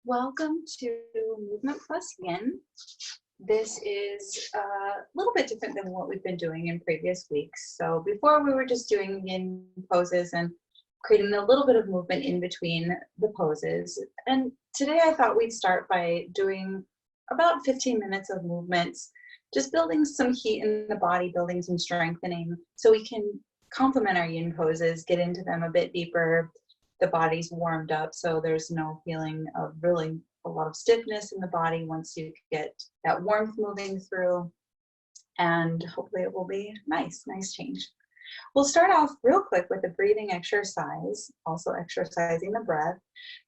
Welcome to Movement Plus Yin. This is a little bit different than what we've been doing in previous weeks. So before we were just doing yin poses and creating a little bit of movement in between the poses. And today I thought we'd start by doing about 15 minutes of movements, just building some heat in the body, building some strengthening so we can complement our yin poses, get into them a bit deeper. The body's warmed up, so there's no feeling of really a lot of stiffness in the body once you get that warmth moving through, and hopefully it will be nice change. We'll start off real quick with a breathing exercise, also exercising the breath,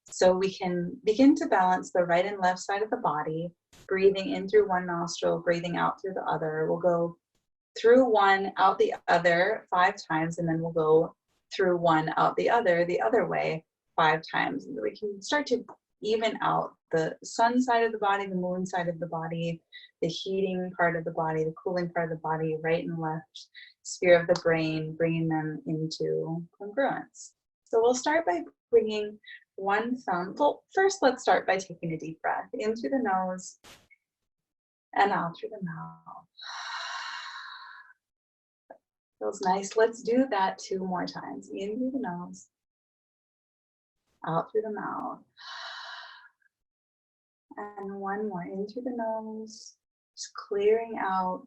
so we can begin to balance the right and left side of the body, breathing in through one nostril, breathing out through the other. We'll go through one, out the other 5 times, and then we'll go through one, out the other way 5 times. And we can start to even out the sun side of the body, the moon side of the body, the heating part of the body, the cooling part of the body, right and left sphere of the brain, bringing them into congruence. So we'll start by bringing one thumb. Well, first let's start by taking a deep breath in through the nose and out through the mouth. Feels nice. Let's do that 2 more times. In through the nose, out through the mouth. And one more. In through the nose, just clearing out,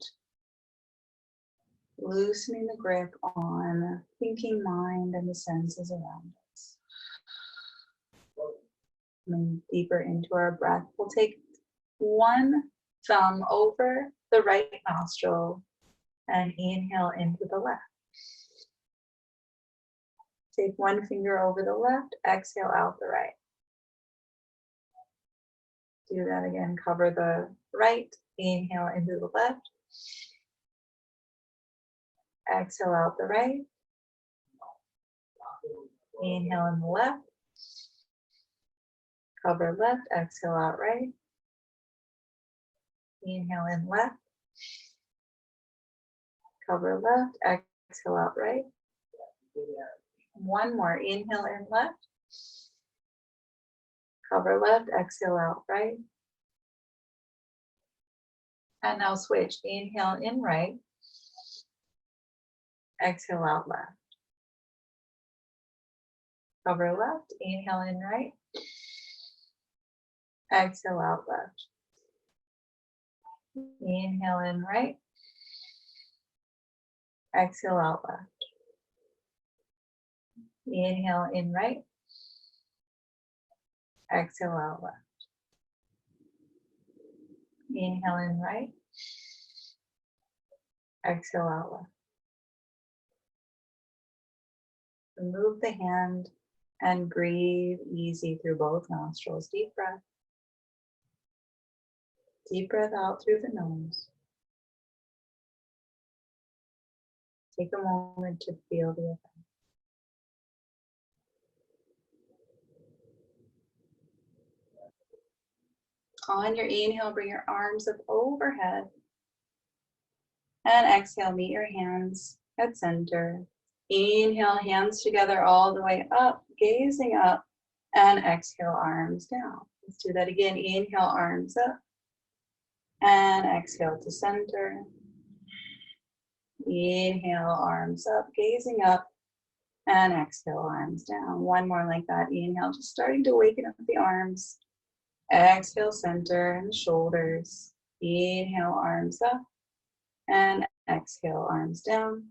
loosening the grip on thinking mind and the senses around us. Move deeper into our breath. We'll take one thumb over the right nostril and inhale into the left. Take one finger over the left, exhale out the right. Do that again, cover the right, inhale into the left. Exhale out the right. Inhale in the left. Cover left, exhale out right. Inhale in left. Cover left, exhale out right. One more, inhale in left. Cover left, exhale out right. And now switch, inhale in right. Exhale out left. Cover left, inhale in right. Exhale out left. Inhale in right. Exhale out left. Inhale in right. Exhale out left. Inhale in right. Exhale out left. Remove the hand and breathe easy through both nostrils. Deep breath. Deep breath out through the nose. Take a moment to feel the effect. On your inhale, bring your arms up overhead. And exhale, meet your hands at center. Inhale, hands together all the way up, gazing up. And exhale, arms down. Let's do that again. Inhale, arms up. And exhale to center. Inhale, arms up, gazing up, and exhale, arms down. One more like that. Inhale, just starting to waken up the arms. Exhale, center and shoulders. Inhale, arms up, and exhale, arms down.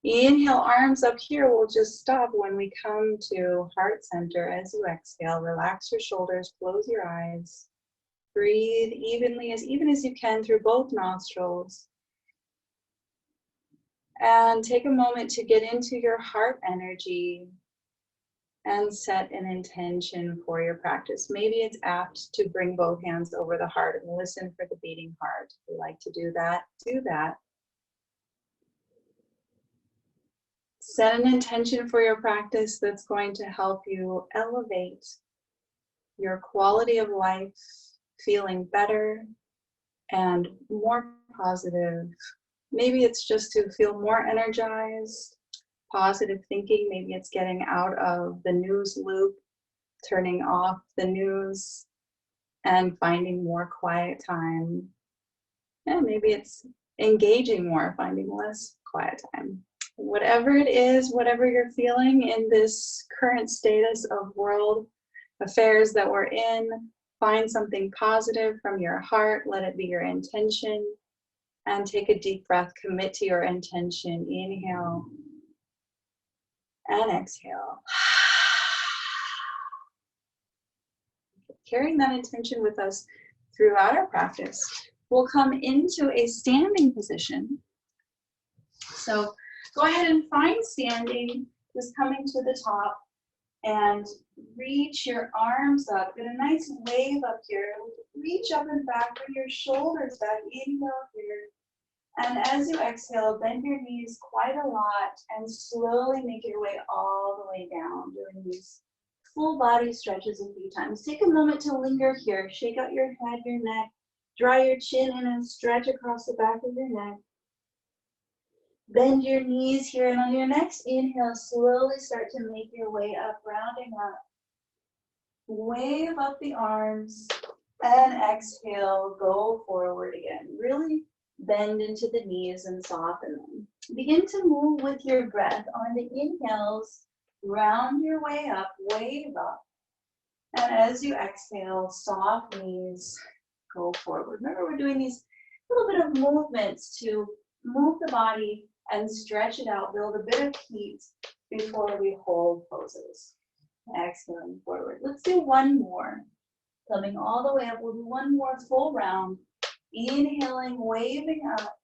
Inhale, arms up here. We'll just stop when we come to heart center. As you exhale, relax your shoulders, close your eyes. Breathe evenly, as even as you can through both nostrils. And take a moment to get into your heart energy and set an intention for your practice. Maybe it's apt to bring both hands over the heart and listen for the beating heart. If you like to do that, do that. Set an intention for your practice that's going to help you elevate your quality of life, feeling better and more positive. Maybe it's just to feel more energized, positive thinking. Maybe it's getting out of the news loop turning off the news and finding more quiet time. Yeah, maybe it's engaging more, finding less quiet time. Whatever it is, whatever you're feeling in this current status of world affairs that we're in, find something positive from your heart, let it be your intention, and take a deep breath, commit to your intention. Inhale and exhale. Carrying that intention with us throughout our practice, we'll come into a standing position. So go ahead and find standing, just coming to the top, and reach your arms up. Get a nice wave up here. Reach up and back, bring your shoulders back. Inhale here. And as you exhale, bend your knees quite a lot and slowly make your way all the way down, doing these full body stretches a few times. Take a moment to linger here. Shake out your head, your neck. Draw your chin in and stretch across the back of your neck. Bend your knees here, and on your next inhale, slowly start to make your way up, rounding up. Wave up the arms, and exhale, go forward again. Really bend into the knees and soften them. Begin to move with your breath. On the inhales, round your way up, wave up. And as you exhale, soft knees, go forward. Remember, we're doing these little bit of movements to move the body and stretch it out, build a bit of heat before we hold poses. Exhaling forward. Let's do one more. Coming all the way up, we'll do one more full round. Inhaling, waving up,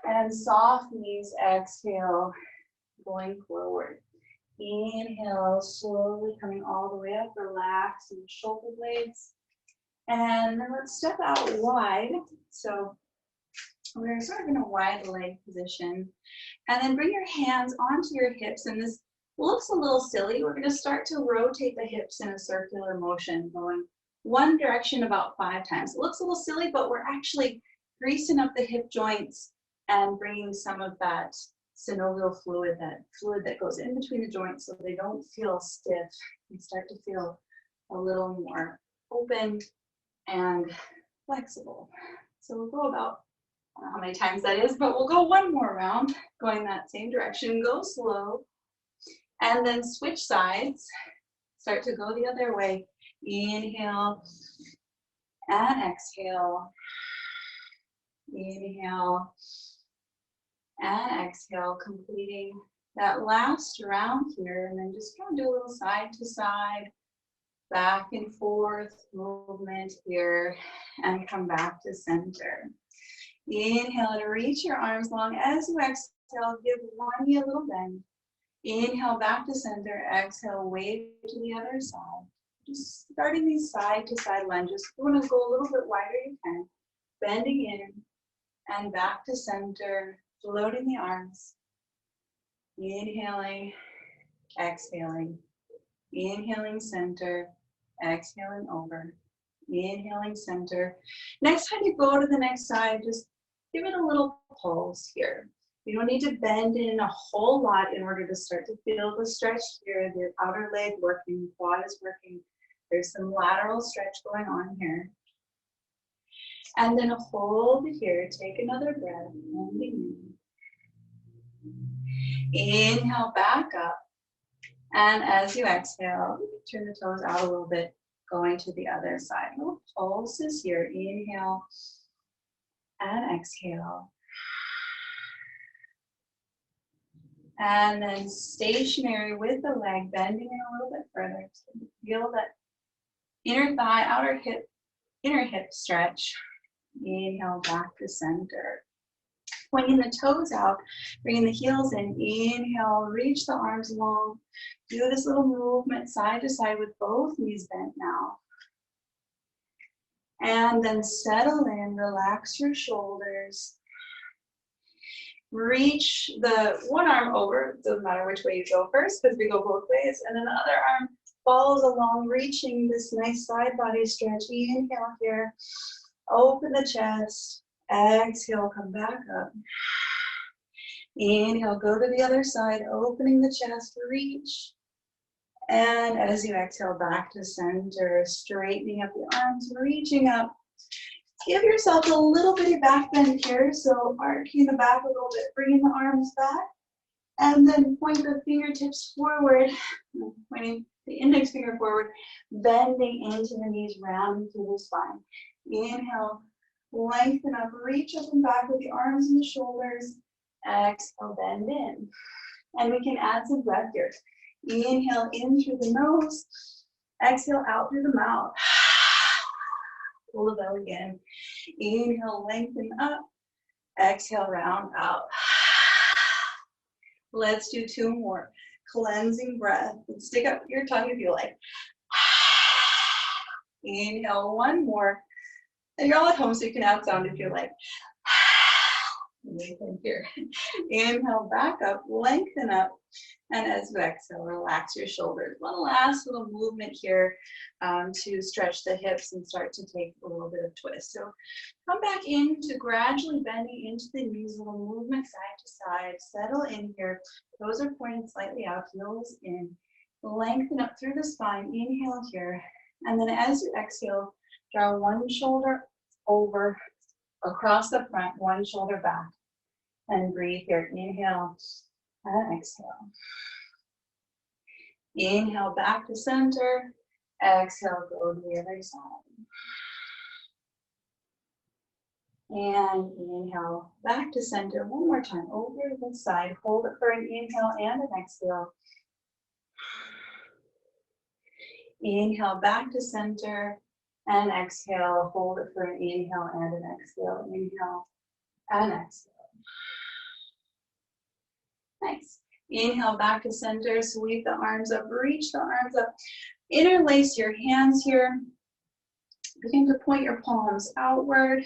and soft knees, exhale, going forward. Inhale, slowly coming all the way up, relax in the shoulder blades. And then let's step out wide. So we're sort of in a wide leg position. And then bring your hands onto your hips. And this looks a little silly. We're going to start to rotate the hips in a circular motion, going one direction about 5 times. It looks a little silly, but we're actually greasing up the hip joints and bringing some of that synovial fluid, that goes in between the joints so they don't feel stiff and start to feel a little more open and flexible. So we'll go about, I don't know how many times that is, but we'll go one more round going that same direction. Go slow and then switch sides. Start to go the other way. Inhale and exhale. Inhale and exhale, completing that last round here, and then just kind of do a little side to side, back and forth movement here, and come back to center. Inhale to reach your arms long. As you exhale, give one knee a little bend. Inhale back to center. Exhale, wave to the other side. Just starting these side to side lunges. If you want to go a little bit wider, you can. Bending in and back to center, floating the arms. Inhaling, exhaling. Inhaling center, exhaling over. Inhaling center. Next time you go to the next side, just give it a little pulse here. You don't need to bend in a whole lot in order to start to feel the stretch here. The outer leg working, quad is working. There's some lateral stretch going on here. And then hold here. Take another breath. Inhale back up. And as you exhale, turn the toes out a little bit, going to the other side. Little pulses here. Inhale and exhale. And then stationary with the leg, bending in a little bit further. So feel that inner thigh, outer hip, inner hip stretch. Inhale back to center. Pointing the toes out, bringing the heels in. Inhale, reach the arms long. Do this little movement side to side with both knees bent now. And then settle in, relax your shoulders. Reach the one arm over, doesn't matter which way you go first because we go both ways, and then the other arm follows along, reaching this nice side body stretch. Inhale here, open the chest, exhale, come back up. Inhale, go to the other side, opening the chest, reach, And as you exhale back to center, straightening up the arms, reaching up. Give yourself a little bitty back bend here. So arcing the back a little bit, bringing the arms back. And then point the fingertips forward, pointing the index finger forward, bending into the knees, rounding through the spine. Inhale, lengthen up, reach up and back with the arms and the shoulders. Exhale, bend in. And we can add some breath here. Inhale in through the nose, exhale out through the mouth. Pull the belly in. Inhale, lengthen up, exhale, round out. Let's do 2 more. Cleansing breath. Stick up your tongue if you like. Inhale, 1 more. And you're all at home, so you can add sound if you like. Amazing here. Inhale, back up, lengthen up. And as you exhale, relax your shoulders. One last little movement here to stretch the hips and start to take a little bit of twist. So come back into gradually bending into the knees, a little movement side to side. Settle in here. Toes are pointing slightly out, heels in. Lengthen up through the spine. Inhale here. And then as you exhale, draw one shoulder over, across the front, one shoulder back. And breathe here. Inhale and exhale. Inhale back to center. Exhale, go to the other side. And inhale back to center. One more time. Over the side. Hold it for an inhale and an exhale. Inhale back to center. And exhale. Hold it for an inhale and an exhale. Inhale and exhale. Nice. Inhale back to center, sweep the arms up, reach the arms up. Interlace your hands here. Begin to point your palms outward.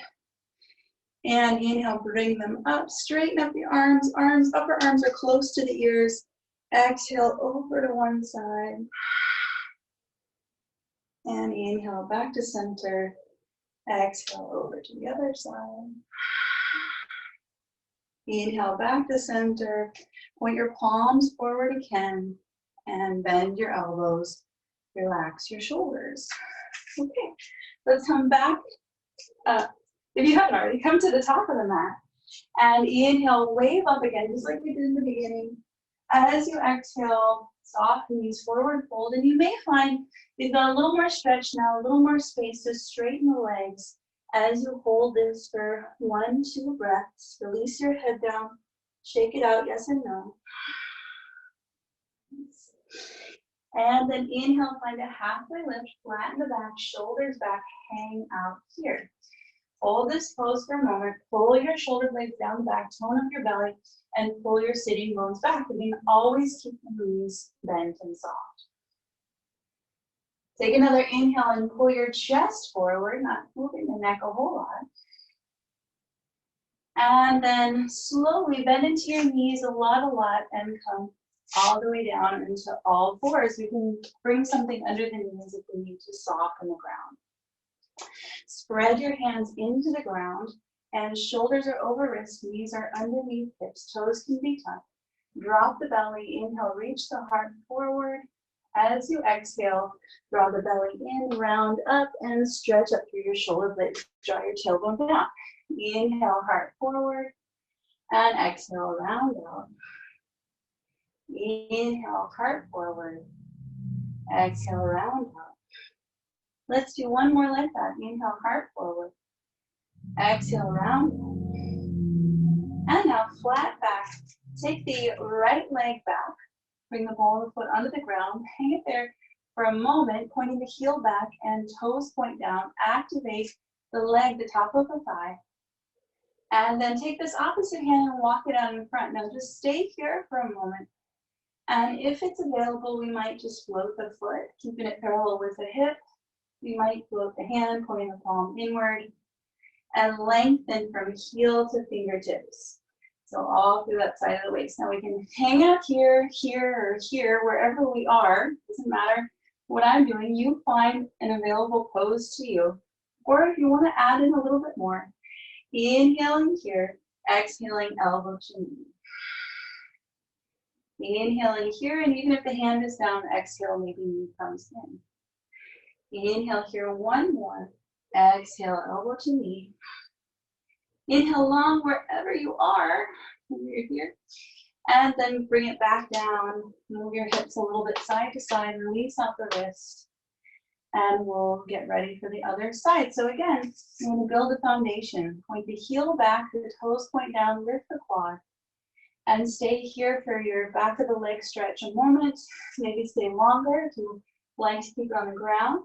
And inhale, bring them up, straighten up the arms. Upper arms are close to the ears. Exhale over to one side. And inhale back to center. Exhale over to the other side. Inhale back to center. Point your palms forward again and bend your elbows. Relax your shoulders. Okay, let's come back. If you haven't already, come to the top of the mat and inhale, wave up again, just like we did in the beginning. As you exhale, soft knees forward fold, and you may find you've got a little more stretch now, a little more space to straighten the legs. As you hold this for 1, 2 breaths, release your head down, shake it out, yes and no. And then inhale, find a halfway lift, flatten the back, shoulders back, hang out here. Hold this pose for a moment, pull your shoulder blades down the back, tone up your belly, and pull your sitting bones back. You can always keep the knees bent and soft. Take another inhale and pull your chest forward, not moving the neck a whole lot. And then slowly bend into your knees a lot, and come all the way down into all fours. You can bring something under the knees if we need to soften the ground. Spread your hands into the ground, and shoulders are over wrists, knees are underneath hips, toes can be tucked. Drop the belly, inhale, reach the heart forward. As you exhale, draw the belly in, round up, and stretch up through your shoulder blades. Draw your tailbone down. Inhale, heart forward, and exhale, round out. Inhale, heart forward. Exhale, round out. Let's do one more like that. Inhale, heart forward. Exhale, round out. And now flat back. Take the right leg back. Bring the ball of the foot onto the ground. Hang it there for a moment, pointing the heel back and toes point down. Activate the leg, the top of the thigh. And then take this opposite hand and walk it out in front. Now just stay here for a moment. And if it's available, we might just float the foot, keeping it parallel with the hip. We might float the hand, pointing the palm inward, and lengthen from heel to fingertips. So all through that side of the waist. Now we can hang out here, here, or here, wherever we are. Doesn't matter what I'm doing. You find an available pose to you. Or if you want to add in a little bit more, inhaling here, exhaling elbow to knee. Inhale in here, and even if the hand is down, exhale, maybe knee comes in. Inhale here, one more. Exhale, elbow to knee. Inhale long wherever you are when you're here. And then bring it back down. Move your hips a little bit side to side. Release out the wrist. And we'll get ready for the other side. So again, we're going to build a foundation. Point the heel back, the toes point down, lift the quad. And stay here for your back of the leg stretch a moment. Maybe stay longer if you like to keep it on the ground.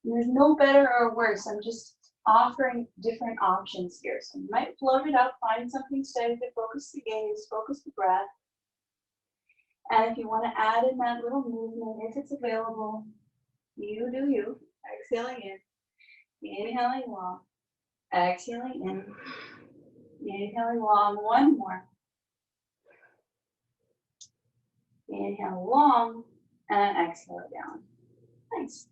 And there's no better or worse. I'm just offering different options here. So you might float it up, find something steady to focus the gaze, focus the breath. And if you want to add in that little movement, if it's available, you do you. Exhaling in, inhaling long, exhaling in, inhaling long, one more. Inhale long, and exhale down. Nice.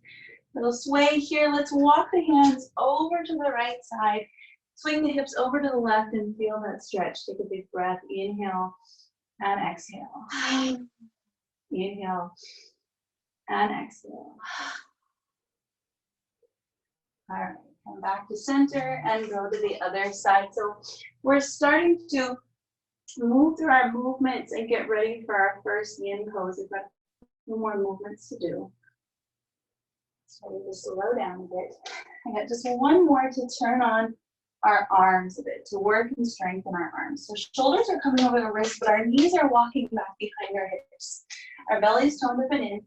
Little sway here. Let's walk the hands over to the right side. Swing the hips over to the left and feel that stretch. Take a big breath. Inhale and exhale. Inhale and exhale. All right, come back to center and go to the other side. So we're starting to move through our movements and get ready for our first yin pose. We've got a few more movements to do. So we just slow down a bit. I got just one more to turn on our arms a bit, to work and strengthen our arms. So shoulders are coming over the wrists, but our knees are walking back behind our hips. Our belly's toned up and in.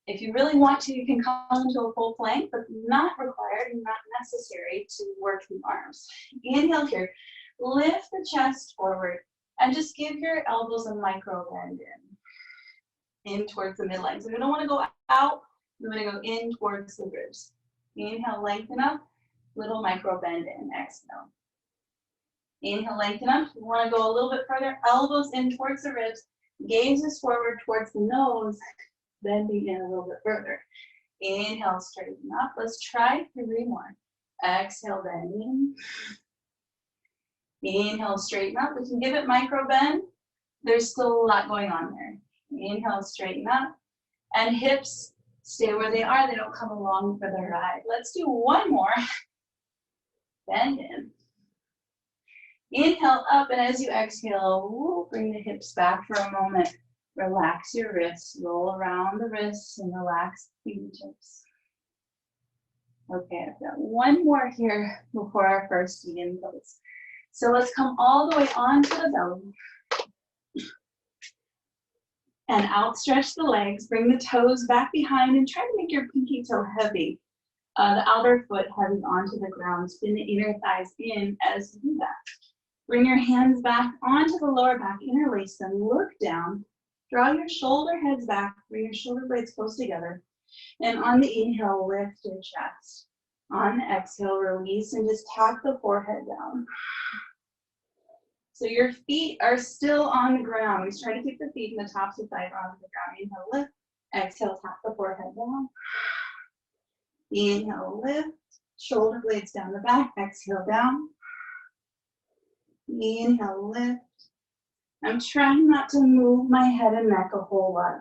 If you really want to, you can come into a full plank, but not required and not necessary to work the arms. Inhale here. Lift the chest forward and just give your elbows a micro bend in towards the midline. So we don't want to go out. We're going to go in towards the ribs. Inhale, lengthen up. Little micro bend in. Exhale. Inhale, lengthen up. You want to go a little bit further. Elbows in towards the ribs. Gaze is forward towards the nose. Bending in a little bit further. Inhale, straighten up. Let's try 3 more. Exhale, bend in. Inhale, straighten up. We can give it micro bend. There's still a lot going on there. Inhale, straighten up. And hips stay where they are. They don't come along for the ride. Let's do one more. Bend in. Inhale up, and as you exhale, bring the hips back for a moment. Relax your wrists, roll around the wrists, and relax the fingertips. Okay, I've got one more here before our first yin pose. So let's come all the way onto the belly. And outstretch the legs, bring the toes back behind, and try to make your pinky toe heavy. The outer foot heavy onto the ground. Spin the inner thighs in as you do that. Bring your hands back onto the lower back, interlace them, look down. Draw your shoulder heads back, bring your shoulder blades close together. And on the inhale, lift your chest. On the exhale, release and just tap the forehead down. So your feet are still on the ground. We try to keep the feet and the tops of the thighs on the ground. Inhale, lift. Exhale, tap the forehead down. Inhale, lift. Shoulder blades down the back. Exhale, down. Inhale, lift. I'm trying not to move my head and neck a whole lot.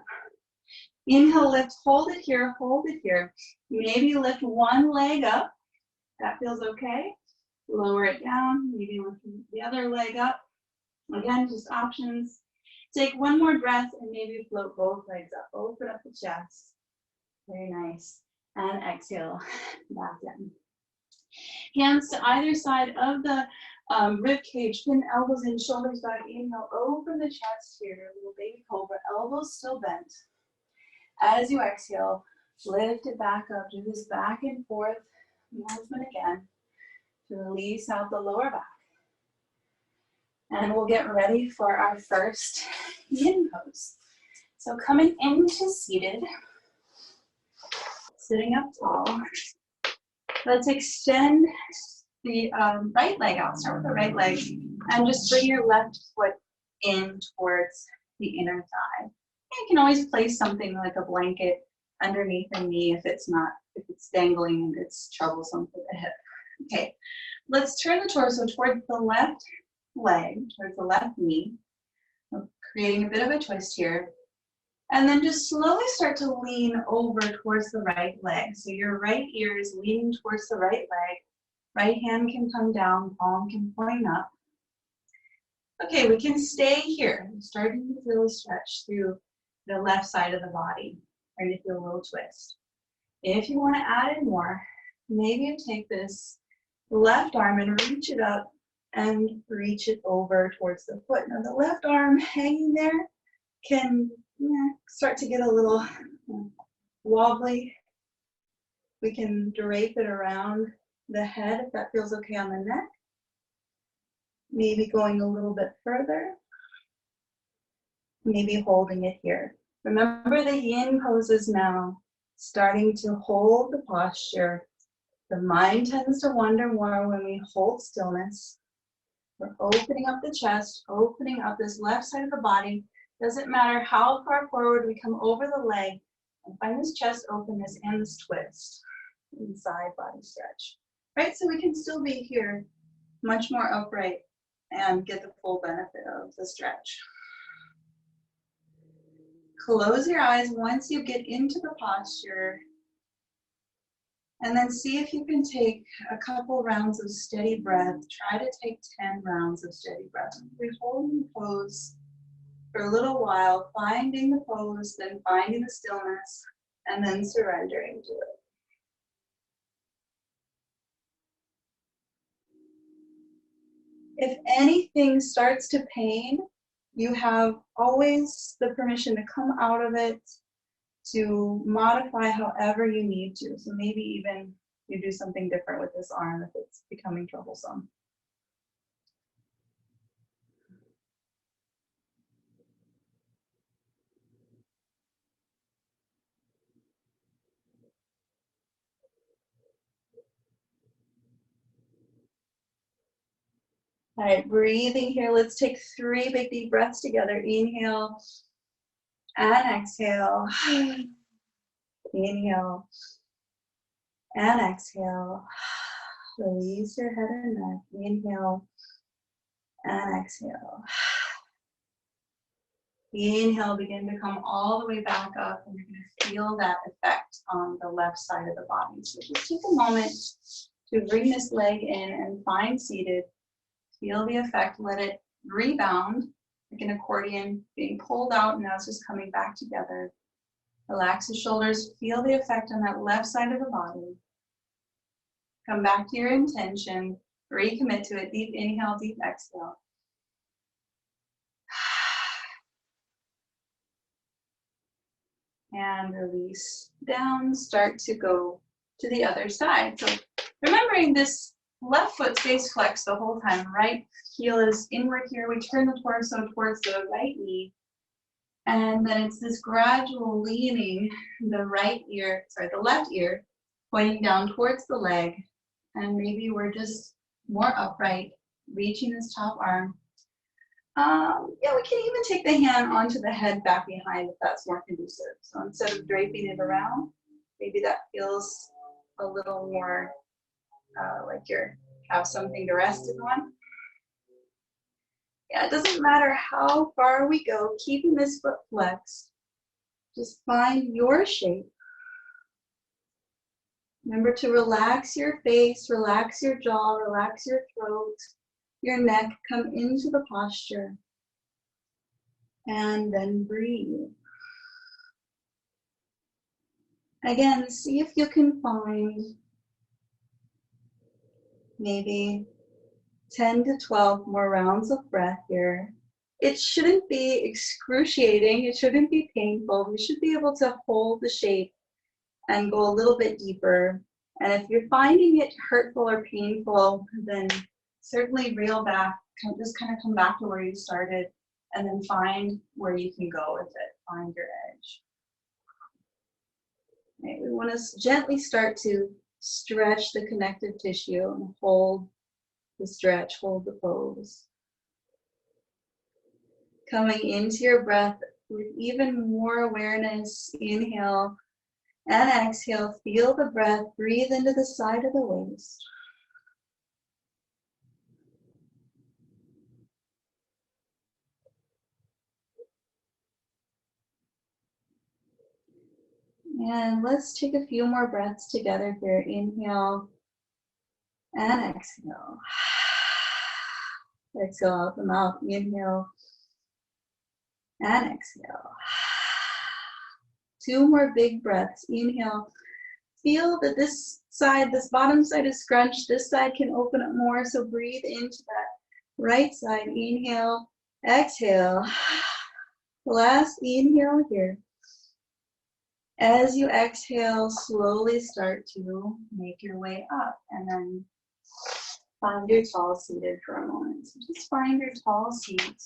Inhale, lift, hold it here, hold it here. Maybe lift one leg up. That feels okay. Lower it down, maybe lift the other leg up. Again, just options. Take one more breath and maybe float both legs up. Open up the chest. Very nice. And exhale, back down. Hands to either side of the rib cage, pin elbows in, shoulders back. Inhale, open the chest here, little baby cobra, elbows still bent. As you exhale, lift it back up. Do this back and forth movement again to release out the lower back. And we'll get ready for our first yin pose. So coming into seated, sitting up tall. Let's extend the right leg out. Start with the right leg and just bring your left foot in towards the inner thigh. You can always place something like a blanket underneath the knee if it's dangling and it's troublesome for the hip. Okay, let's turn the torso towards the left leg, towards the left knee. We're creating a bit of a twist here. And then just slowly start to lean over towards the right leg. So your right ear is leaning towards the right leg. Right hand can come down, palm can point up. Okay, we can stay here. I'm starting to feel a stretch through the left side of the body. Starting to feel a little twist. If you want to add in more, maybe you take this left arm and reach it up and reach it over towards the foot. Now the left arm hanging there can start to get a little wobbly. We can drape it around the head if that feels okay on the neck. Maybe going a little bit further. Maybe holding it here. Remember the yin poses now, starting to hold the posture. The mind tends to wander more when we hold stillness. We're opening up the chest, opening up this left side of the body. Doesn't matter how far forward we come over the leg, and find this chest openness and this twist. Inside body stretch. Right, so we can still be here much more upright and get the full benefit of the stretch. Close your eyes once you get into the posture, and then see if you can take a couple rounds of steady breath. Try to take 10 rounds of steady breath. We're holding the pose for a little while, finding the pose, then finding the stillness, and then surrendering to it. If anything starts to pain, you have always the permission to come out of it, to modify however you need to. So maybe even you do something different with this arm if it's becoming troublesome. All right, breathing here. Let's take 3 big deep breaths together. Inhale and exhale. Inhale and exhale. Release your head and neck. Inhale and exhale. Inhale, begin to come all the way back up, and you're going to feel that effect on the left side of the body. So just take a moment to bring this leg in and find seated. Feel the effect, let it rebound like an accordion, being pulled out, and now it's just coming back together. Relax the shoulders, feel the effect on that left side of the body. Come back to your intention, recommit to it. Deep inhale, deep exhale. And release down, start to go to the other side. So remembering this left foot stays flexed the whole time. Right heel is inward here. We turn the torso towards the right knee. And then it's this gradual leaning, the left ear, pointing down towards the leg. And maybe we're just more upright, reaching this top arm. We can even take the hand onto the head back behind if that's more conducive. So instead of draping it around, maybe that feels a little more like you have something to rest it on. Yeah, it doesn't matter how far we go, keeping this foot flexed. Just find your shape. Remember to relax your face, relax your jaw, relax your throat, your neck, come into the posture. And then breathe. Again, see if you can find maybe 10 to 12 more rounds of breath here. It shouldn't be excruciating. It shouldn't be painful. We should be able to hold the shape and go a little bit deeper. And if you're finding it hurtful or painful, then certainly reel back, just kind of come back to where you started, and then find where you can go with it. Find your edge. Okay, we want to gently start to stretch the connective tissue and hold the stretch, hold the pose. Coming into your breath with even more awareness, inhale and exhale. Feel the breath, breathe into the side of the waist. And let's take a few more breaths together here. Inhale and exhale. Exhale out the mouth. Inhale and exhale. 2 more big breaths. Inhale. Feel that this side, this bottom side is scrunched. This side can open up more. So breathe into that right side. Inhale, exhale. Last inhale here. As you exhale, slowly start to make your way up and then find your tall seated for a moment. So just find your tall seat.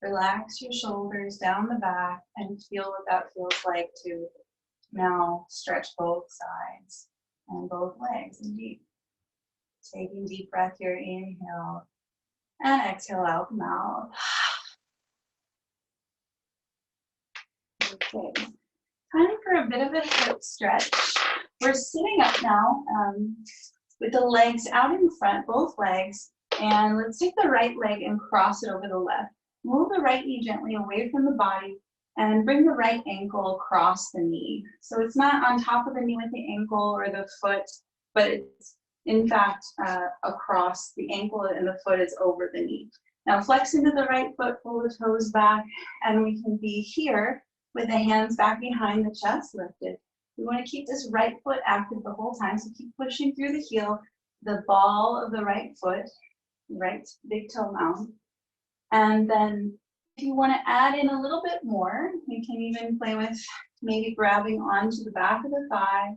Relax your shoulders down the back and feel what that feels like to now stretch both sides and both legs. Indeed. Taking deep breath here, inhale and exhale out the mouth. Okay, time for a bit of a hip stretch. We're sitting up now with the legs out in front, both legs, and let's take the right leg and cross it over the left. Move the right knee gently away from the body and bring the right ankle across the knee. So it's not on top of the knee with the ankle or the foot, but it's in fact across the ankle and the foot is over the knee. Now flex into the right foot, pull the toes back, and we can be here with the hands back behind the chest lifted. We want to keep this right foot active the whole time, so keep pushing through the heel, the ball of the right foot, right big toe mound. And then if you want to add in a little bit more, you can even play with maybe grabbing onto the back of the thigh,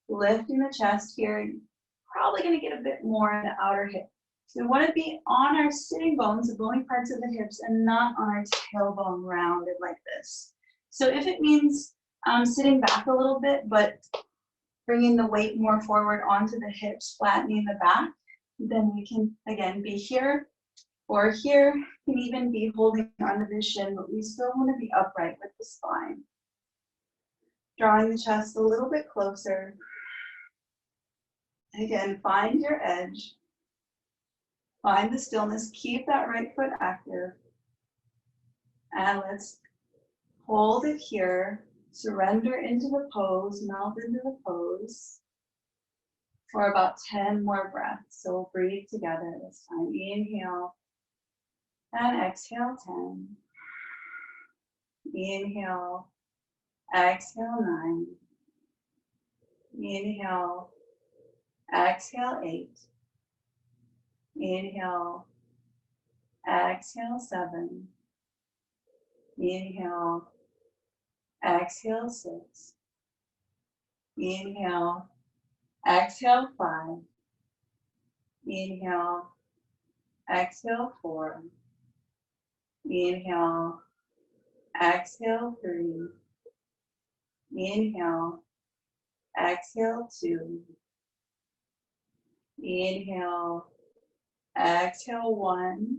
lifting the chest here. Probably going to get a bit more in the outer hip. We want to be on our sitting bones, the bony parts of the hips, and not on our tailbone rounded like this. So if it means sitting back a little bit, but bringing the weight more forward onto the hips, flattening the back, then we can, again, be here or here. Can even be holding onto the shin, but we still want to be upright with the spine. Drawing the chest a little bit closer. Again, find your edge. Find the stillness. Keep that right foot active. And let's hold it here. Surrender into the pose, melt into the pose for about 10 more breaths. So we'll breathe together this time. Inhale and exhale 10. Inhale, exhale 9. Inhale, exhale 8. Inhale, exhale 7. Inhale, exhale 6. Inhale, exhale 5. Inhale, exhale 4. Inhale, exhale 3. Inhale, exhale 2. Inhale, exhale 1.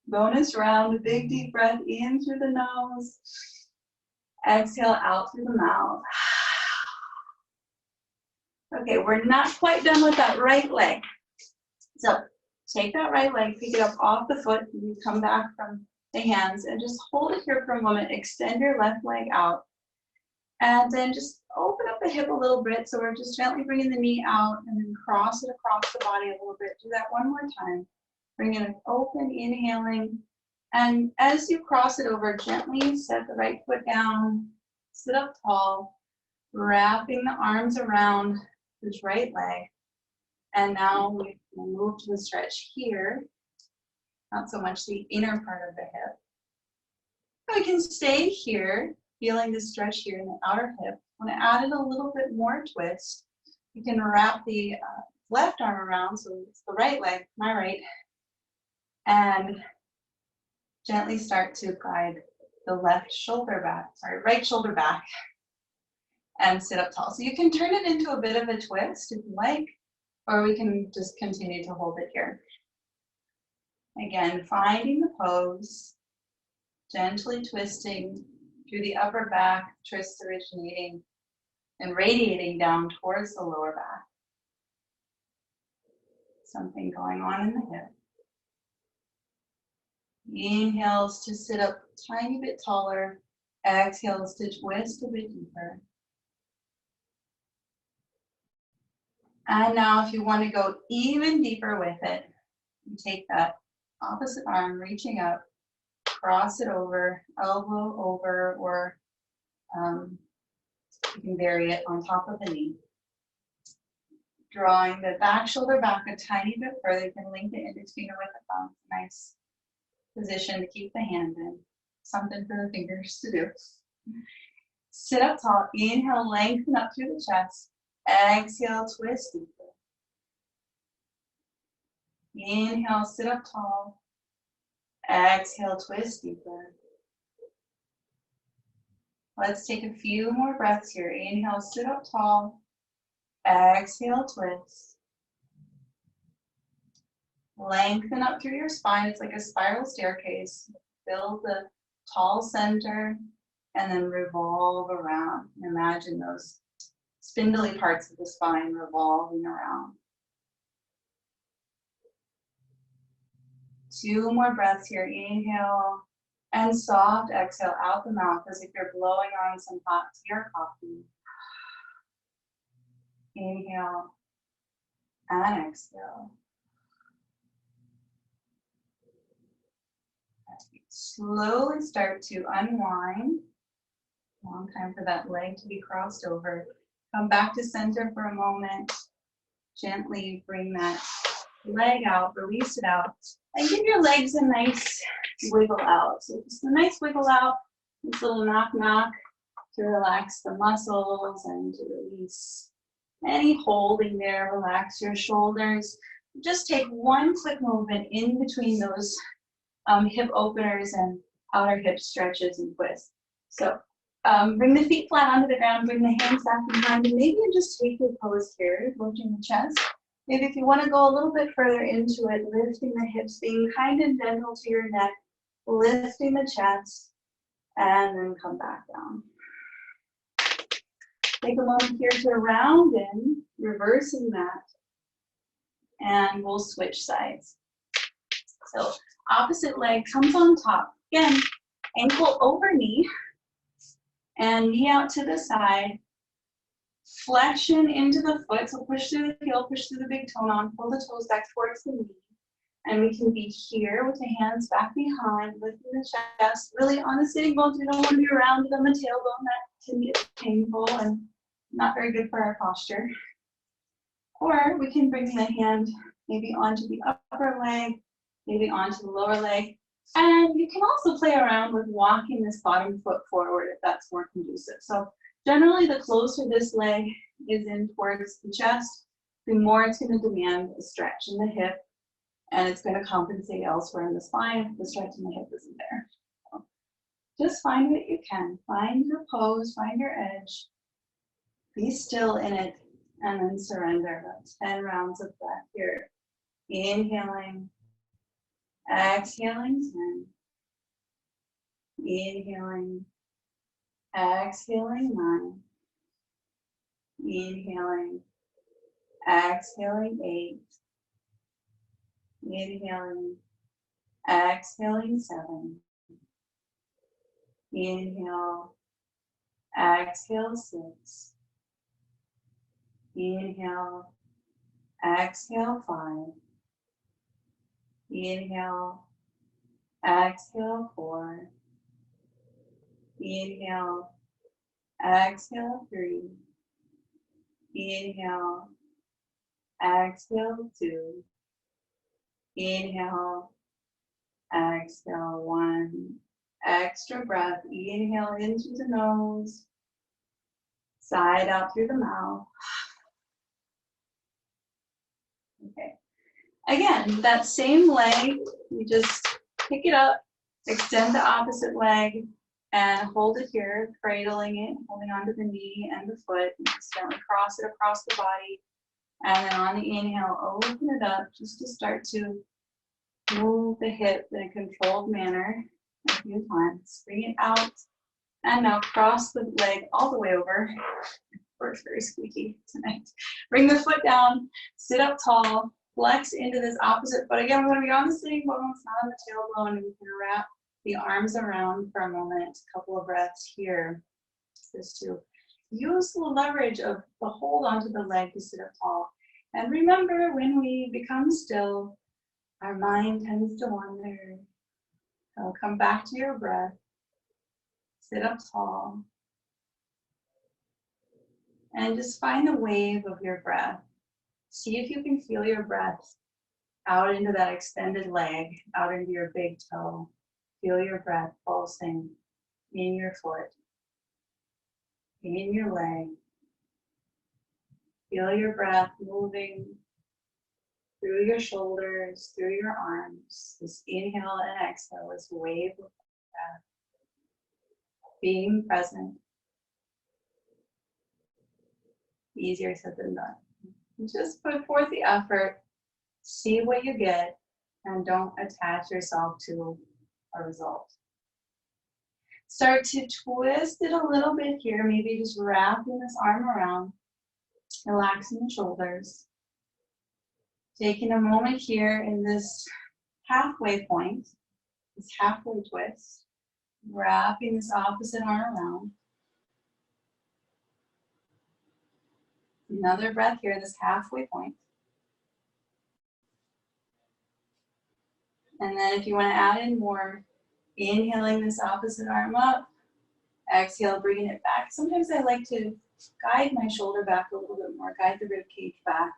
Bonus round, a big deep breath in through the nose. Exhale out through the mouth. Okay, we're not quite done with that right leg. So take that right leg, pick it up off the foot, and you come back from the hands and just hold it here for a moment. Extend your left leg out. And then just open up the hip a little bit. So we're just gently bringing the knee out and then cross it across the body a little bit. Do that one more time. Bring it open, inhaling. And as you cross it over, gently set the right foot down, sit up tall, wrapping the arms around this right leg. And now we can move to the stretch here, not so much the inner part of the hip. We can stay here, feeling the stretch here in the outer hip. When I added a little bit more twist, you can wrap the left arm around, so it's the right leg, my right, and gently start to guide the left shoulder back, right shoulder back, and sit up tall. So you can turn it into a bit of a twist if you like, or we can just continue to hold it here. Again, finding the pose, gently twisting through the upper back, twist originating and radiating down towards the lower back. Something going on in the hip. Inhales to sit up a tiny bit taller. Exhales to twist a bit deeper. And now if you want to go even deeper with it, you take that opposite arm, reaching up, cross it over, elbow over, or you can bury it on top of the knee. Drawing the back shoulder back a tiny bit further. You can link the index finger with the thumb. Nice position to keep the hand in. Something for the fingers to do. Sit up tall. Inhale, lengthen up through the chest. Exhale, twist deeper. Inhale, sit up tall. Exhale, twist deeper. Let's take a few more breaths here. Inhale, sit up tall. Exhale, twist. Lengthen up through your spine. It's like a spiral staircase. Build the tall center and then revolve around. Imagine those spindly parts of the spine revolving around. 2 more breaths here. Inhale and soft exhale out the mouth as if you're blowing on some hot tea or coffee. Inhale and exhale. Slowly start to unwind. Long time for that leg to be crossed over. Come back to center for a moment. Gently bring that leg out, release it out, and give your legs a nice wiggle out. So just a nice wiggle out, this little knock knock to relax the muscles and to release any holding there. Relax your shoulders. Just take one quick movement in between those hip openers and outer hip stretches and twists. So bring the feet flat onto the ground, bring the hands back behind, and maybe you just take your pose here, lifting the chest. Maybe if you want to go a little bit further into it, lifting the hips, being kind and gentle to your neck, lifting the chest, and then come back down. Take a moment here to round in, reversing that, and we'll switch sides. So opposite leg comes on top. Again, ankle over knee, and knee out to the side. Flexion into the foot, so push through the heel, push through the big toe on, pull the toes back towards the knee. And we can be here with the hands back behind, lifting the chest, really on the sitting bones. We don't want to be rounded on the tailbone. That can get painful and not very good for our posture. Or we can bring the hand maybe onto the upper leg, maybe onto the lower leg. And you can also play around with walking this bottom foot forward if that's more conducive. So generally, the closer this leg is in towards the chest, the more it's going to demand a stretch in the hip, and it's going to compensate elsewhere in the spine if the stretch in the hip isn't there. So just find what you can. Find your pose, find your edge. Be still in it, and then surrender. About 10 rounds of breath here. Inhaling, exhaling 10. Inhaling, exhaling 9. Inhaling, exhaling 8. Inhaling, exhaling 7. Inhale, exhale 6. Inhale, exhale 5. Inhale, exhale 4. Inhale, exhale 3. Inhale, exhale 2. Inhale, exhale 1. Extra breath. Inhale in through the nose, side out through the mouth. Okay. Again, that same leg, you just pick it up, extend the opposite leg, and hold it here, cradling it, holding onto the knee and the foot. And just gently cross it across the body. And then on the inhale, open it up just to start to move the hip in a controlled manner a few times. Bring it out. And now cross the leg all the way over. We're very squeaky tonight. Bring the foot down, sit up tall, flex into this opposite foot. Again, we're going to be on the sitting bones, not on the tailbone, and we can wrap the arms around for a moment. A couple of breaths here. Just to use the leverage of the hold onto the leg to sit up tall. And remember, when we become still, our mind tends to wander. So come back to your breath. Sit up tall. And just find the wave of your breath. See if you can feel your breath out into that extended leg, out into your big toe. Feel your breath pulsing in your foot, in your leg. Feel your breath moving through your shoulders, through your arms. This inhale and exhale, this wave of breath. Being present. Easier said than done. Just put forth the effort, see what you get, and don't attach yourself to a result. Start to twist it a little bit here, maybe just wrapping this arm around, relaxing the shoulders. Taking a moment here in this halfway point, this halfway twist, wrapping this opposite arm around. Another breath here, this halfway point. And then if you want to add in more, inhaling this opposite arm up, exhale, bringing it back. Sometimes I like to guide my shoulder back a little bit more, guide the rib cage back.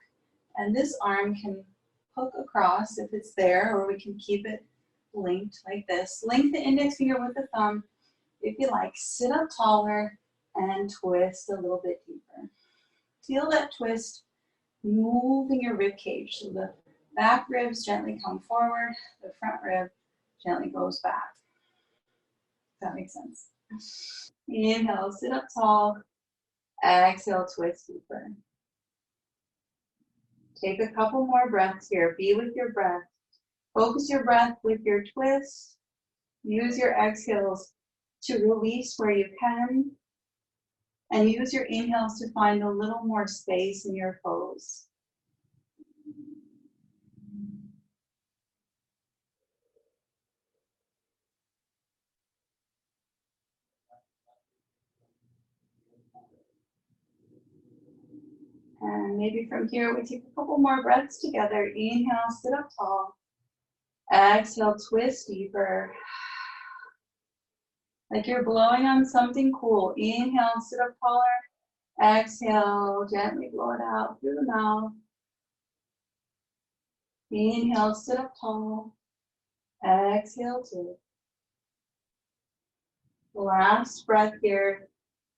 And this arm can hook across if it's there, or we can keep it linked like this. Link the index finger with the thumb if you like. Sit up taller and twist a little bit deeper. Feel that twist moving your rib cage. So the back ribs gently come forward, the front rib gently goes back. If that makes sense. Inhale, sit up tall. Exhale, twist deeper. Take a couple more breaths here. Be with your breath. Focus your breath with your twist. Use your exhales to release where you can. And use your inhales to find a little more space in your pose. And maybe from here we take a couple more breaths together. Inhale, sit up tall. Exhale, twist deeper. Like you're blowing on something cool. Inhale, sit up taller. Exhale, gently blow it out through the mouth. Inhale, sit up tall. Exhale, twist. Last breath here.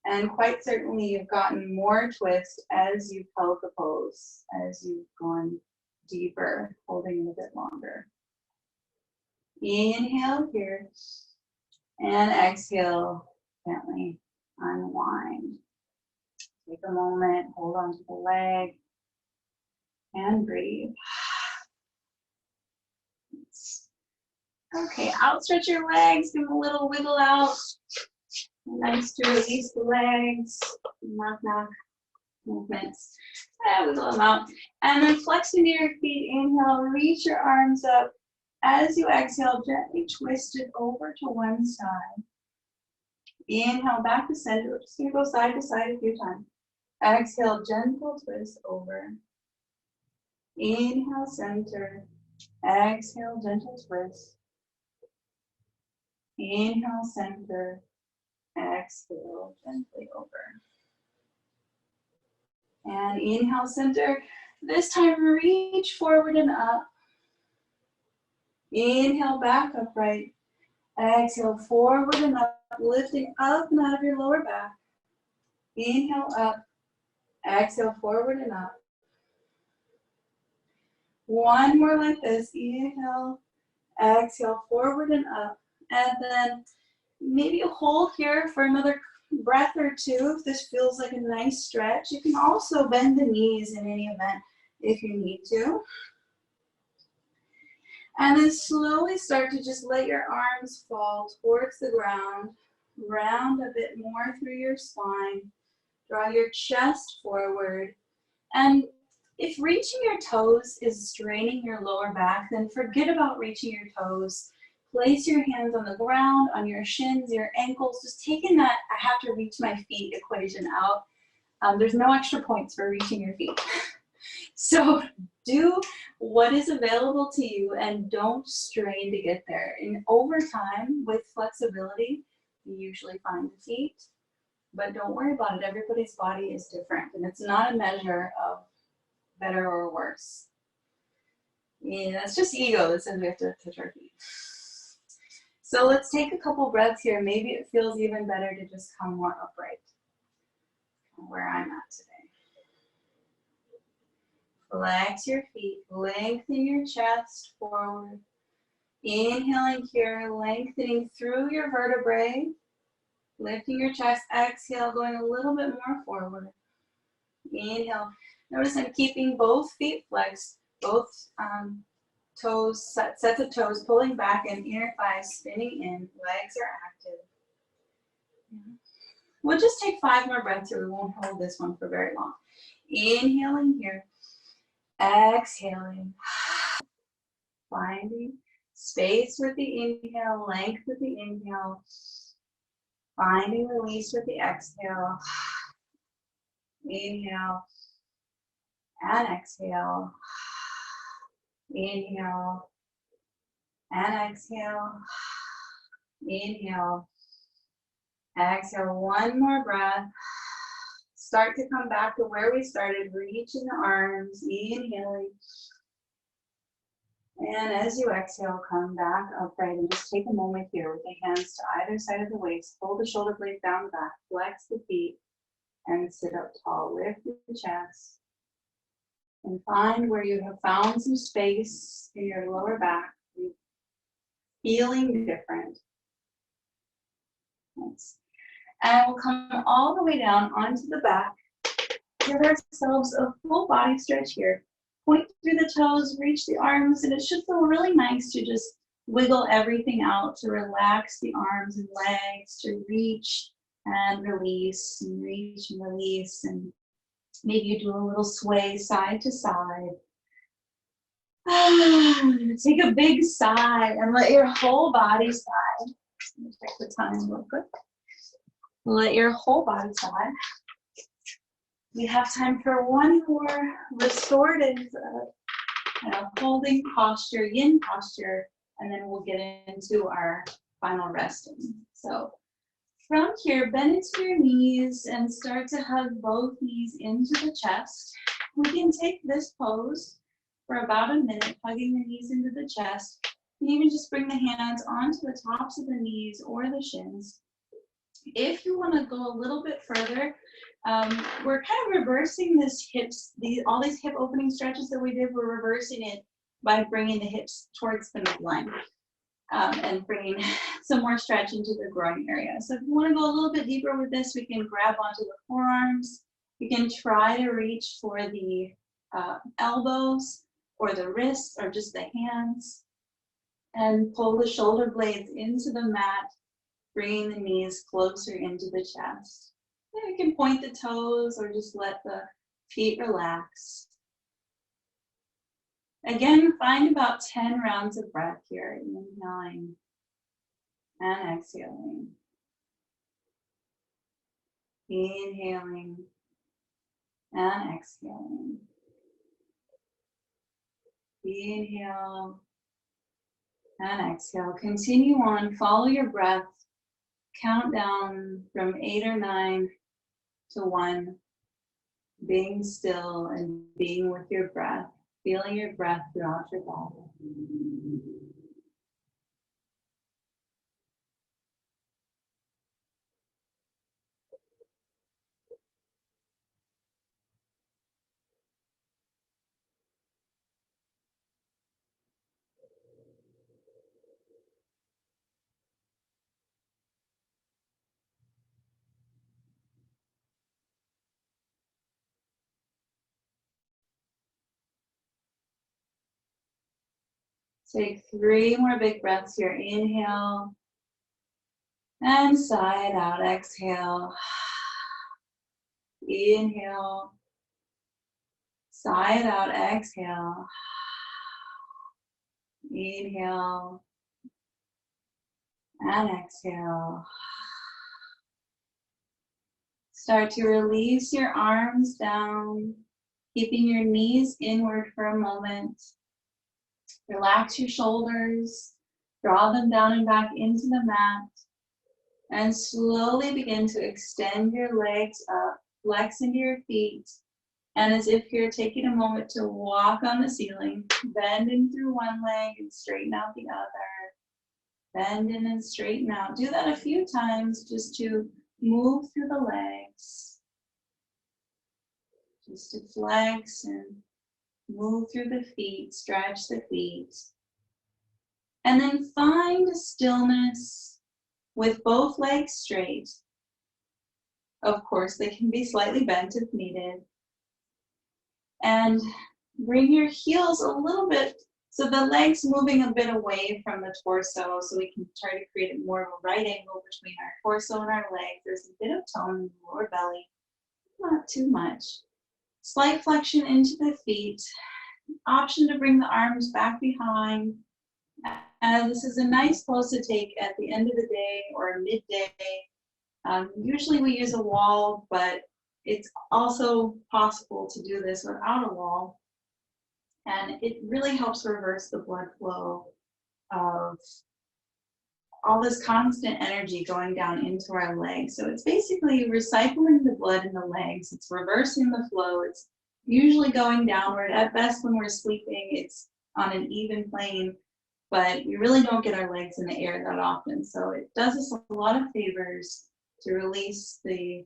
And quite certainly you've gotten more twist as you've held the pose, as you've gone deeper, holding it a bit longer. Inhale here. And exhale, gently unwind. Take a moment, hold on to the leg, and breathe. Okay, outstretch your legs, give them a little wiggle out. Nice to release the legs, knock knock movements. Wiggle them out. And then flex into your feet, inhale, reach your arms up. As you exhale, gently twist it over to one side. Inhale, back to center. We're just going to go side to side a few times. Exhale, gentle twist over. Inhale, center. Exhale, gentle twist. Inhale, center. Exhale, gently over. And inhale, center. This time, reach forward and up. Inhale, back upright. Exhale, forward and up, lifting up and out of your lower back. Inhale, up. Exhale, forward and up. One more like this. Inhale, exhale, forward and up. And then maybe hold here for another breath or two if this feels like a nice stretch. You can also bend the knees in any event if you need to. And then slowly start to just let your arms fall towards the ground. Round a bit more through your spine. Draw your chest forward. And if reaching your toes is straining your lower back, then forget about reaching your toes. Place your hands on the ground, on your shins, your ankles. Just taking that I have to reach my feet equation out. There's no extra points for reaching your feet. So do what is available to you and don't strain to get there. And over time, with flexibility, you usually find the feet, but don't worry about it. Everybody's body is different, and it's not a measure of better or worse. Yeah, that's just ego that says we have to touch our feet. So let's take a couple breaths here. Maybe it feels even better to just come more upright, where I'm at today. Flex your feet, lengthen your chest forward. Inhaling here, lengthening through your vertebrae, lifting your chest. Exhale, going a little bit more forward. Inhale. Notice I'm keeping both feet flexed, both toes, sets of toes pulling back and inner thighs spinning in. Legs are active. We'll just take 5 more breaths here. We won't hold this one for very long. Inhaling here. Exhaling. Finding space with the inhale, length with the inhale. Finding release with the exhale. Inhale and exhale. Inhale and exhale. Inhale. Exhale. One more breath. Start to come back to where we started, reaching the arms, inhaling. And as you exhale, come back upright and just take a moment here with the hands to either side of the waist. Pull the shoulder blades down back, flex the feet, and sit up tall. Lift the chest. And find where you have found some space in your lower back, feeling different. Nice. And we'll come all the way down onto the back. Give ourselves a full body stretch here. Point through the toes, reach the arms, and it should feel really nice to just wiggle everything out, to relax the arms and legs, to reach and release, and reach and release, and maybe you do a little sway side to side. Take a big sigh and let your whole body sigh. Let me check the time real quick. Let your whole body sigh. We have time for one more restorative holding posture, yin posture, and then we'll get into our final resting. So from here, bend into your knees and start to hug both knees into the chest. We can take this pose for about a minute, hugging the knees into the chest. You can even just bring the hands onto the tops of the knees or the shins. If you want to go a little bit further, we're kind of reversing this all these hip opening stretches that we did, we're reversing it by bringing the hips towards the midline and bringing some more stretch into the groin area. So if you want to go a little bit deeper with this, we can grab onto the forearms. You can try to reach for the elbows or the wrists or just the hands and pull the shoulder blades into the mat, bringing the knees closer into the chest. And you can point the toes or just let the feet relax. Again, find about 10 rounds of breath here, inhaling and exhaling. Inhaling and exhaling. Inhale and exhale. Continue on, follow your breath. Count down from 8 or 9 to 1, being still and being with your breath, feeling your breath throughout your body. Take 3 more big breaths here. Inhale and sigh it out. Exhale. Inhale. Sigh it out. Exhale. Inhale and exhale. Start to release your arms down. Keeping your knees inward for a moment. Relax your shoulders. Draw them down and back into the mat. And slowly begin to extend your legs up. Flex into your feet. And as if you're taking a moment to walk on the ceiling, bend in through one leg and straighten out the other. Bend in and straighten out. Do that a few times just to move through the legs. Just to flex and move through the feet, stretch the feet. And then find a stillness with both legs straight. Of course, they can be slightly bent if needed. And bring your heels a little bit, so the legs moving a bit away from the torso, so we can try to create more of a right angle between our torso and our legs. There's a bit of tone in the lower belly, not too much. Slight flexion into the feet. Option to bring the arms back behind. And this is a nice pose to take at the end of the day or midday. Usually we use a wall, but it's also possible to do this without a wall. And it really helps reverse the blood flow of all this constant energy going down into our legs. So it's basically recycling the blood in the legs. It's reversing the flow. It's usually going downward. At best, when we're sleeping, it's on an even plane, but we really don't get our legs in the air that often. So it does us a lot of favors to release the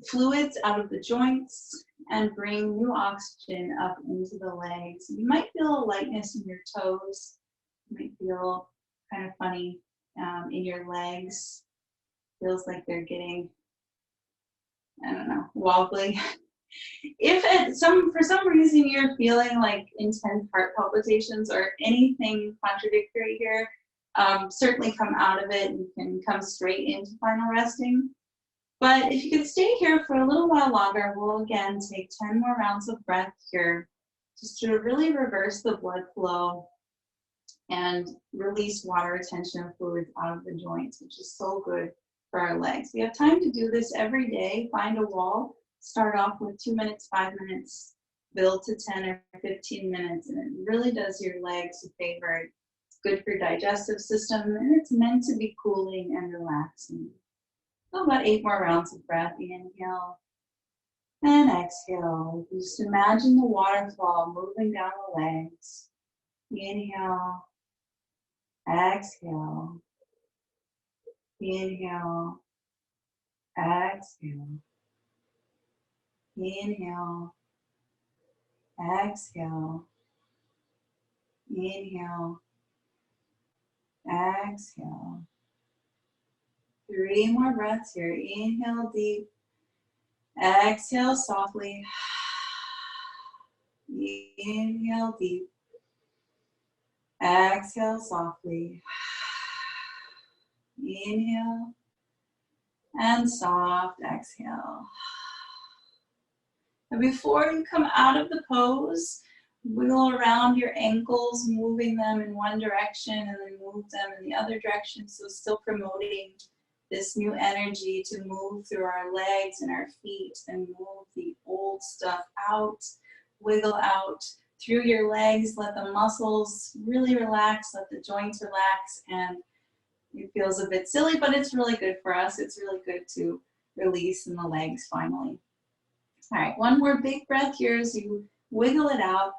fluids out of the joints and bring new oxygen up into the legs. You might feel a lightness in your toes. You might feel kind of funny in your legs. Feels like they're getting, I don't know, wobbly. If for some reason you're feeling like intense heart palpitations or anything contradictory here, certainly come out of it. You can come straight into final resting. But if you could stay here for a little while longer, we'll again take 10 more rounds of breath here, just to really reverse the blood flow and release water, retention, and fluids out of the joints, which is so good for our legs. We have time to do this every day. Find a wall. Start off with 2 minutes, 5 minutes, build to 10 or 15 minutes, and it really does your legs a favor. It's good for your digestive system, and it's meant to be cooling and relaxing. So about 8 more rounds of breath. Inhale and exhale. Just imagine the waterfall moving down the legs. Inhale, exhale. Inhale, exhale. Inhale, exhale. Inhale, exhale. 3 more breaths here. Inhale deep. Exhale softly. Inhale deep. Exhale softly. Inhale and soft exhale. And before you come out of the pose, wiggle around your ankles, moving them in one direction and then move them in the other direction. So still promoting this new energy to move through our legs and our feet and move the old stuff out, wiggle out through your legs, let the muscles really relax, let the joints relax, and it feels a bit silly, but it's really good for us. It's really good to release in the legs finally. All right, one more big breath here as you wiggle it out.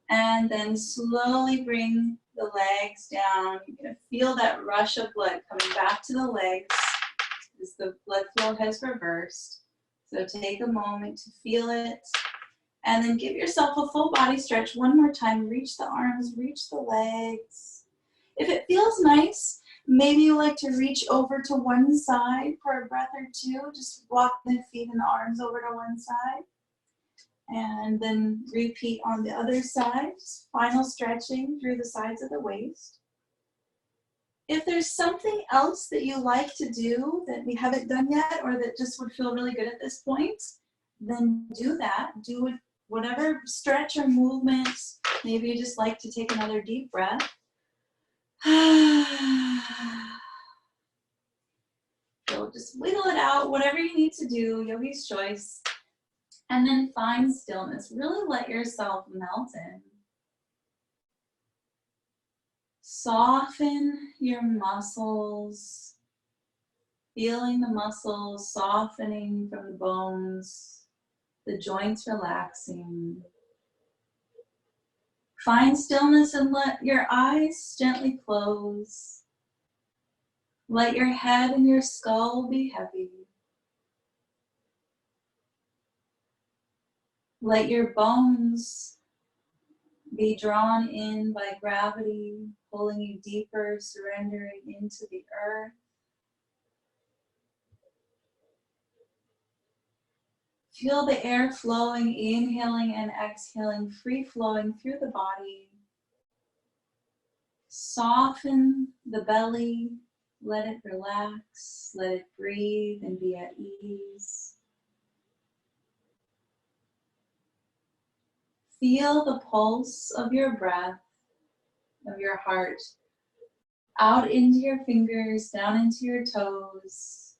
And then slowly bring the legs down. You're going to feel that rush of blood coming back to the legs as the blood flow has reversed. So take a moment to feel it. And then give yourself a full body stretch one more time. Reach the arms, reach the legs. If it feels nice, maybe you like to reach over to one side for a breath or two. Just walk the feet and the arms over to one side. And then repeat on the other side. Final stretching through the sides of the waist. If there's something else that you like to do that we haven't done yet or that just would feel really good at this point, then do that. Do it, whatever stretch or movement. Maybe you just like to take another deep breath. So just just wiggle it out, whatever you need to do, yogi's choice. And then find stillness. Really let yourself melt in. Soften your muscles, feeling the muscles softening from the bones, the joints relaxing. Find stillness and let your eyes gently close. Let your head and your skull be heavy. Let your bones be drawn in by gravity, pulling you deeper, surrendering into the earth. Feel the air flowing, inhaling and exhaling, free flowing through the body. Soften the belly, let it relax, let it breathe and be at ease. Feel the pulse of your breath, of your heart, out into your fingers, down into your toes.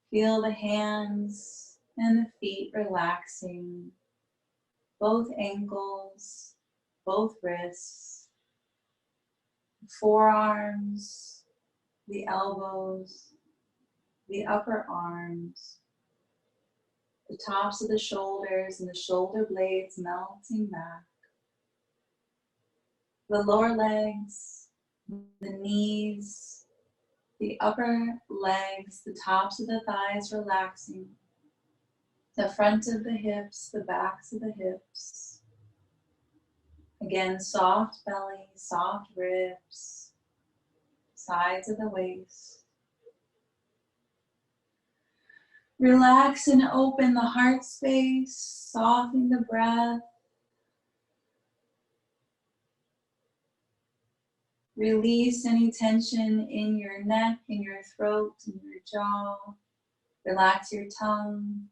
Feel the hands and the feet relaxing, both ankles, both wrists, forearms, the elbows, the upper arms, the tops of the shoulders and the shoulder blades melting back, the lower legs, the knees, the upper legs, the tops of the thighs relaxing, the front of the hips, the backs of the hips. Again, soft belly, soft ribs, sides of the waist. Relax and open the heart space, soften the breath. Release any tension in your neck, in your throat, in your jaw. Relax your tongue.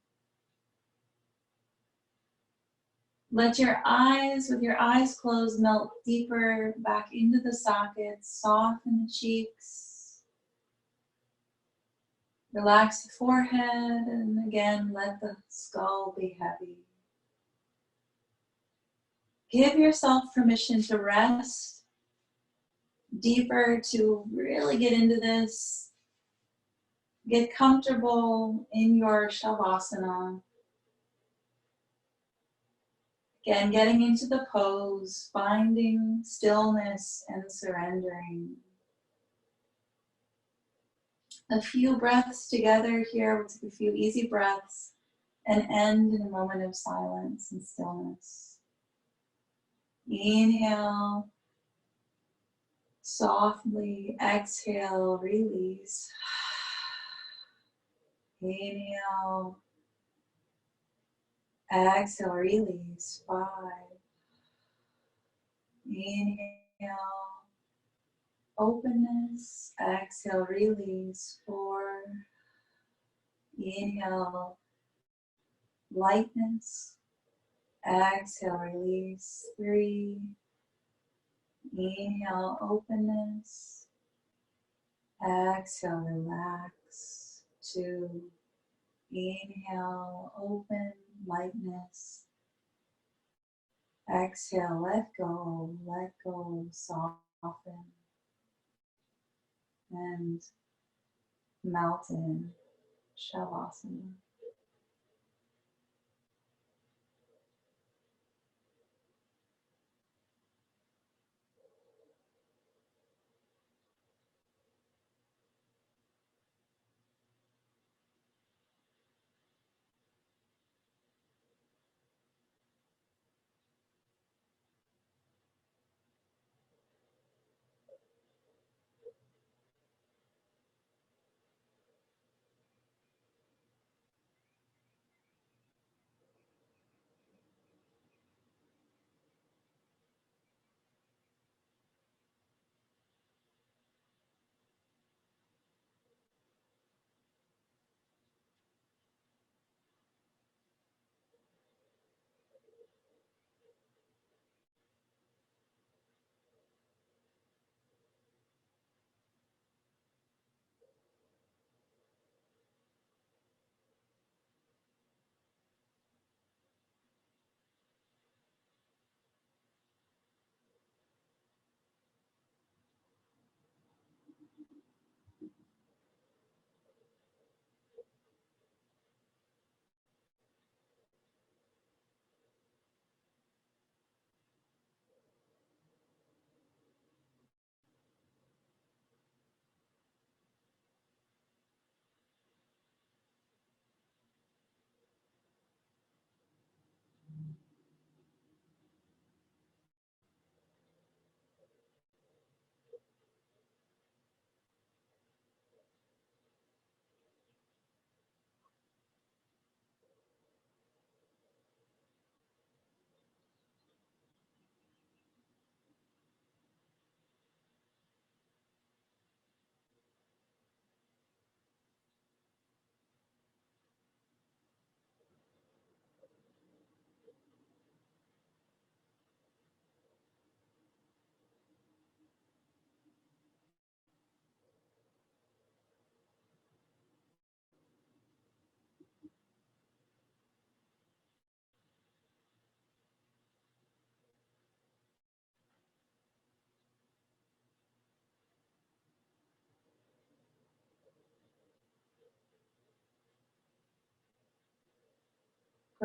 Let your eyes, with your eyes closed, melt deeper back into the sockets. Soften the cheeks. Relax the forehead, and again, let the skull be heavy. Give yourself permission to rest deeper, to really get into this. Get comfortable in your shavasana. Again, getting into the pose, finding stillness and surrendering. A few breaths together here. We'll take a few easy breaths and end in a moment of silence and stillness. Inhale, softly exhale, release. Inhale, exhale, release. 5. Inhale, openness. Exhale, release. 4. Inhale, lightness. Exhale, release. 3. Inhale, openness. Exhale, relax. 2. Inhale, open, lightness. Exhale, let go, soften, and melt in Shavasana.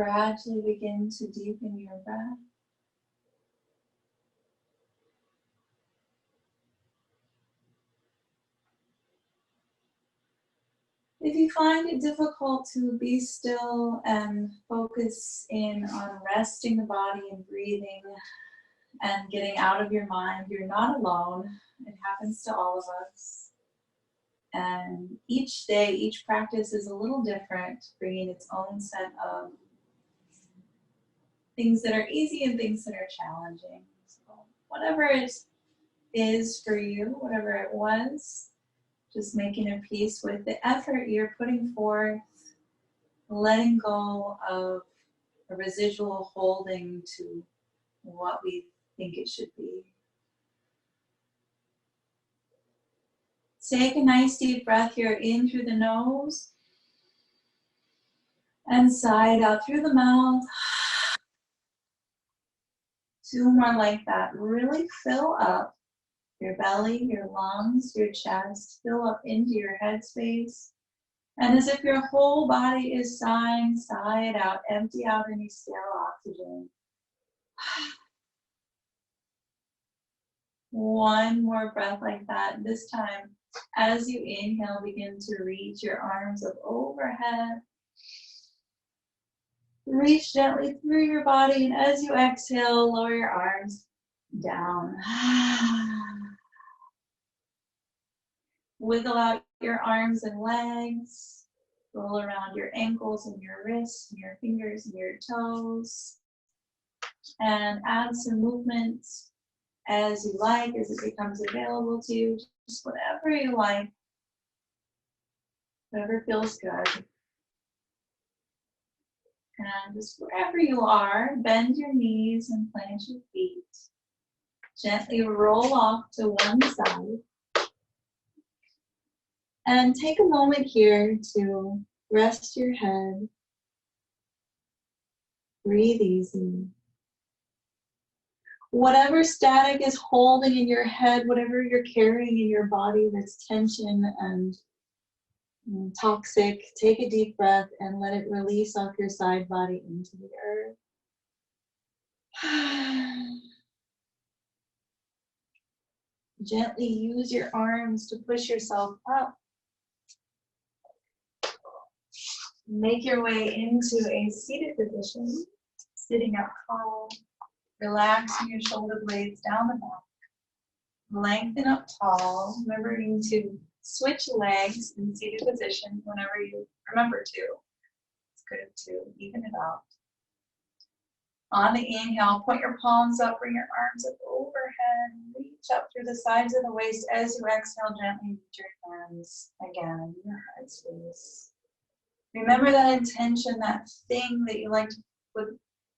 gradually begin to deepen your breath. If you find it difficult to be still and focus in on resting the body and breathing and getting out of your mind, you're not alone. It happens to all of us. And each day, each practice is a little different, bringing its own set of things that are easy and things that are challenging. So whatever it is for you, whatever it was, just making a peace with the effort you're putting forth, letting go of a residual holding to what we think it should be. Take a nice deep breath here in through the nose and sigh it out through the mouth. 2 more like that. Really fill up your belly, your lungs, your chest. Fill up into your headspace. And as if your whole body is sighing, sigh it out. Empty out any stale oxygen. 1 more breath like that. This time, as you inhale, begin to reach your arms up overhead. Reach gently through your body, and as you exhale, lower your arms down. Wiggle out your arms and legs. Roll around your ankles and your wrists and your fingers and your toes. And add some movement as you like, as it becomes available to you. Just whatever you like. Whatever feels good. And just wherever you are, bend your knees and plant your feet. Gently roll off to one side. And take a moment here to rest your head. Breathe easy. Whatever static is holding in your head, whatever you're carrying in your body that's tension and toxic, take a deep breath and let it release off your side body into the earth. Gently use your arms to push yourself up. Make your way into a seated position, sitting up tall, relaxing your shoulder blades down the back. Lengthen up tall, remembering to switch legs in seated position whenever you remember to. It's good to even it out. On the inhale, point your palms up, bring your arms up overhead, reach up through the sides of the waist. As you exhale, gently reach your hands again in your heart space. Remember that intention, that thing that you like to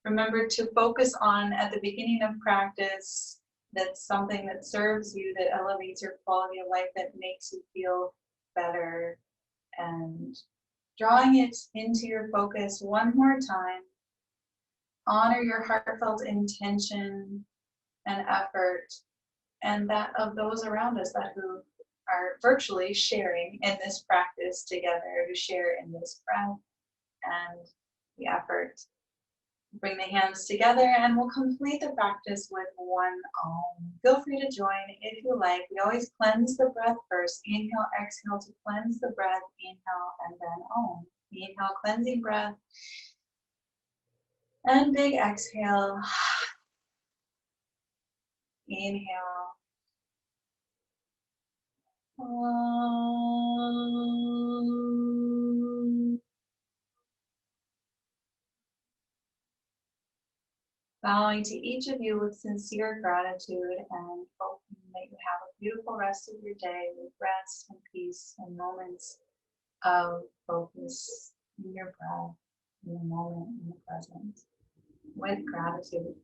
remember to focus on at the beginning of practice. That's something that serves you, that elevates your quality of life, that makes you feel better. And drawing it into your focus one more time. Honor your heartfelt intention and effort, and that of those around us that who are virtually sharing in this practice together, who share in this breath and the effort. Bring the hands together and we'll complete the practice with one Om. Feel free to join if you like. We always cleanse the breath first. Inhale, exhale to cleanse the breath. Inhale and then Om. Inhale, cleansing breath. And big exhale. Inhale. Om. Bowing to each of you with sincere gratitude and hoping that you have a beautiful rest of your day with rest and peace and moments of focus in your breath, in the moment, in the present, with gratitude.